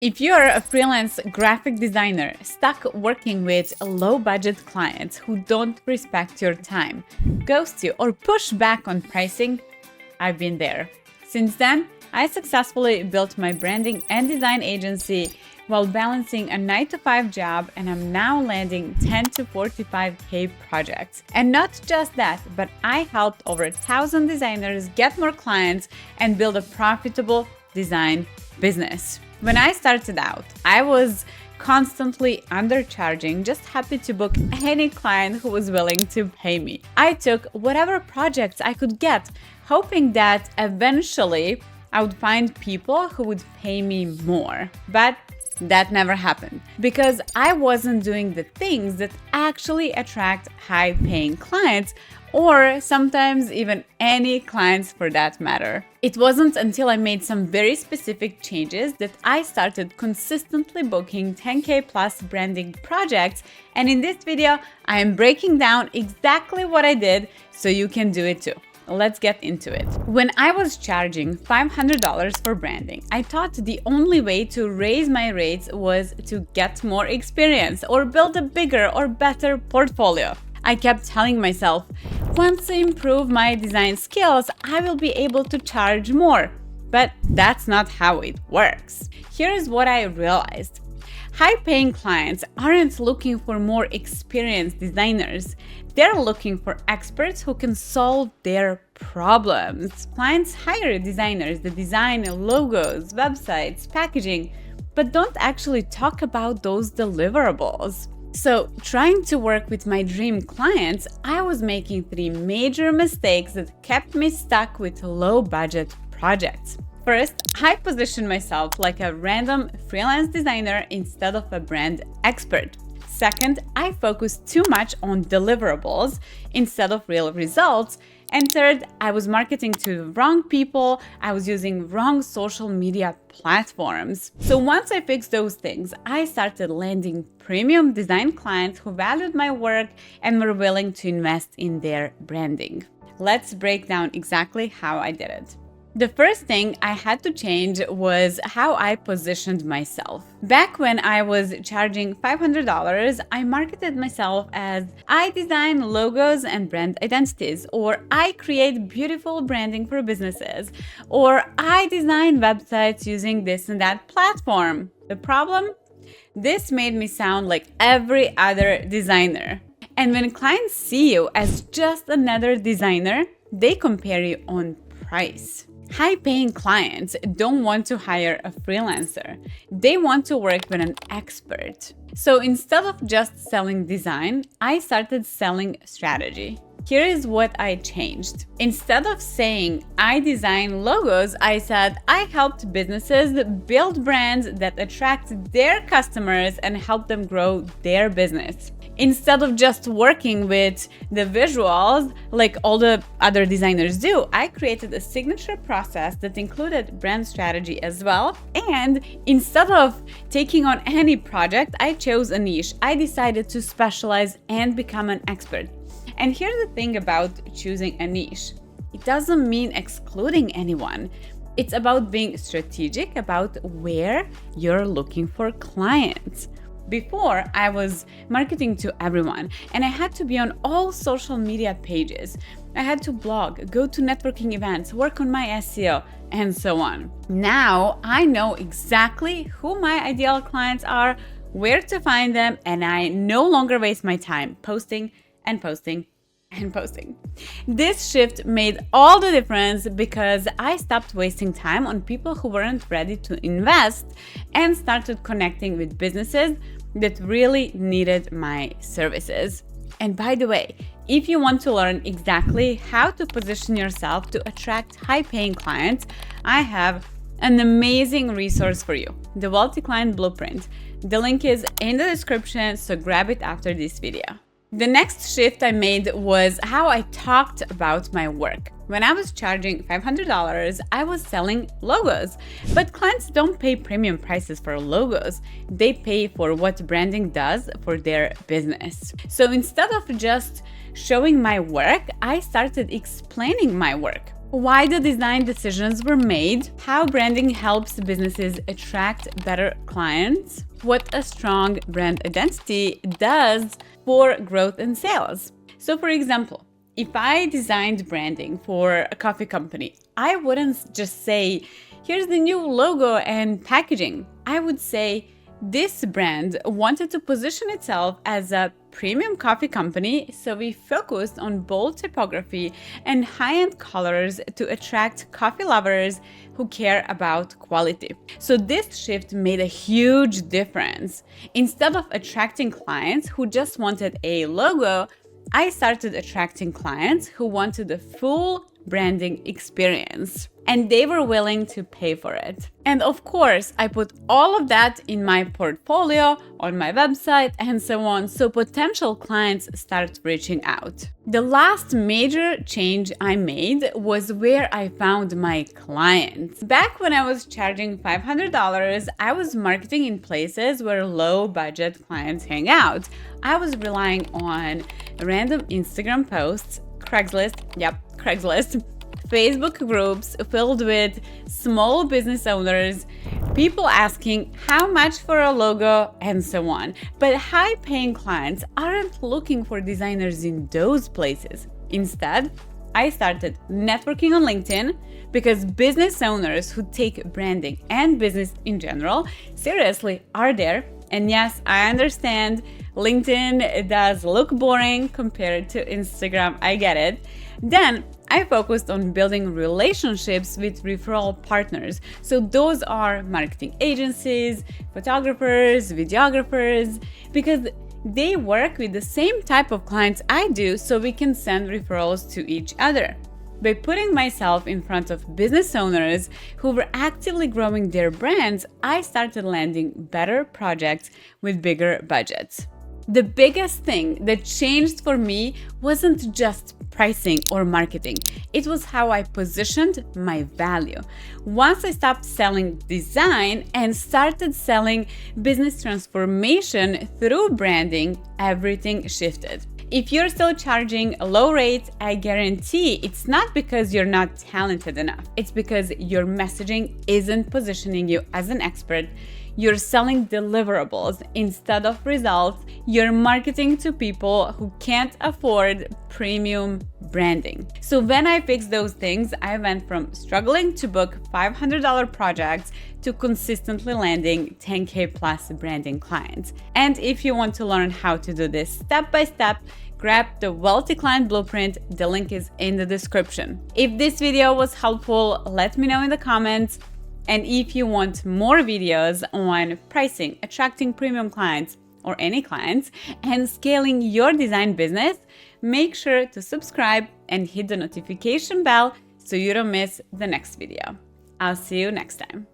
If you're a freelance graphic designer stuck working with low-budget clients who don't respect your time, ghost you, or push back on pricing, I've been there. Since then, I successfully built my branding and design agency while balancing a 9-to-5 job, and I'm now landing 10 to 45K projects. And not just that, but I helped over 1,000 designers get more clients and build a profitable design business. When I started out, I was constantly undercharging, just happy to book any client who was willing to pay me. I took whatever projects I could get, hoping that eventually I would find people who would pay me more. But that never happened because I wasn't doing the things that actually attract high-paying clients, or sometimes even any clients for that matter. It wasn't until I made some very specific changes that I started consistently booking 10K plus branding projects, and in this video, I am breaking down exactly what I did so you can do it too. Let's get into it. When I was charging $500 for branding, I thought the only way to raise my rates was to get more experience or build a bigger or better portfolio. I kept telling myself, once I improve my design skills, I will be able to charge more. But that's not how it works. Here's what I realized. High-paying clients aren't looking for more experienced designers. They're looking for experts who can solve their problems. Clients hire designers that design logos, websites, packaging, but don't actually talk about those deliverables. So, trying to work with my dream clients, I was making 3 major mistakes that kept me stuck with low-budget projects. First, I positioned myself like a random freelance designer instead of a brand expert. Second, I focused too much on deliverables instead of real results. And third, I was marketing to the wrong people. I was using wrong social media platforms. So once I fixed those things, I started landing premium design clients who valued my work and were willing to invest in their branding. Let's break down exactly how I did it. The first thing I had to change was how I positioned myself. Back when I was charging $500, I marketed myself as I design logos and brand identities, or I create beautiful branding for businesses, or I design websites using this and that platform. The problem? This made me sound like every other designer. And when clients see you as just another designer, they compare you on price. High-paying clients don't want to hire a freelancer. They want to work with an expert. So instead of just selling design, I started selling strategy. Here is what I changed. Instead of saying I design logos, I said I helped businesses build brands that attract their customers and help them grow their business. Instead of just working with the visuals like all the other designers do, I created a signature process that included brand strategy as well. And instead of taking on any project, I chose a niche. I decided to specialize and become an expert. And here's the thing about choosing a niche. It doesn't mean excluding anyone. It's about being strategic about where you're looking for clients. Before, I was marketing to everyone, and I had to be on all social media pages. I had to blog, go to networking events, work on my SEO, and so on. Now, I know exactly who my ideal clients are, where to find them, and I no longer waste my time posting and posting and posting. This shift made all the difference because I stopped wasting time on people who weren't ready to invest and started connecting with businesses that really needed my services. And by the way, if you want to learn exactly how to position yourself to attract high-paying clients, I have an amazing resource for you, the Wealthy Client Blueprint. The link is in the description, so grab it after this video. The next shift I made was how I talked about my work. When I was charging $500, I was selling logos. But clients don't pay premium prices for logos. They pay for what branding does for their business. So instead of just showing my work, I started explaining my work. why the design decisions were made, how branding helps businesses attract better clients, what a strong brand identity does for growth and sales. So for example, if I designed branding for a coffee company, I wouldn't just say, here's the new logo and packaging. I would say, this brand wanted to position itself as a premium coffee company, so we focused on bold typography and high-end colors to attract coffee lovers who care about quality. So this shift made a huge difference. Instead of attracting clients who just wanted a logo, I started attracting clients who wanted a full branding experience, and they were willing to pay for it. And of course, I put all of that in my portfolio, on my website, and so on, so potential clients start reaching out. The last major change I made was where I found my clients. Back when I was charging $500, I was marketing in places where low-budget clients hang out. I was relying on random Instagram posts, Craigslist, Facebook groups filled with small business owners, people asking how much for a logo, and so on. But high-paying clients aren't looking for designers in those places. Instead, I started networking on LinkedIn because business owners who take branding and business in general seriously are there. And yes, I understand LinkedIn does look boring compared to Instagram, I get it. Then I focused on building relationships with referral partners. So those are marketing agencies, photographers, videographers, because they work with the same type of clients I do, so we can send referrals to each other. By putting myself in front of business owners who were actively growing their brands, I started landing better projects with bigger budgets. The biggest thing that changed for me wasn't just pricing or marketing. It was how I positioned my value. Once I stopped selling design and started selling business transformation through branding, everything shifted. If you're still charging a low rate, I guarantee it's not because you're not talented enough. It's because your messaging isn't positioning you as an expert. You're selling deliverables instead of results. You're marketing to people who can't afford premium branding. So when I fixed those things, I went from struggling to book $500 projects to consistently landing 10K plus branding clients. And if you want to learn how to do this step by step, grab the Wealthy Client Blueprint. The link is in the description. If this video was helpful, let me know in the comments. And if you want more videos on pricing, attracting premium clients or any clients, and scaling your design business, make sure to subscribe and hit the notification bell so you don't miss the next video. I'll see you next time.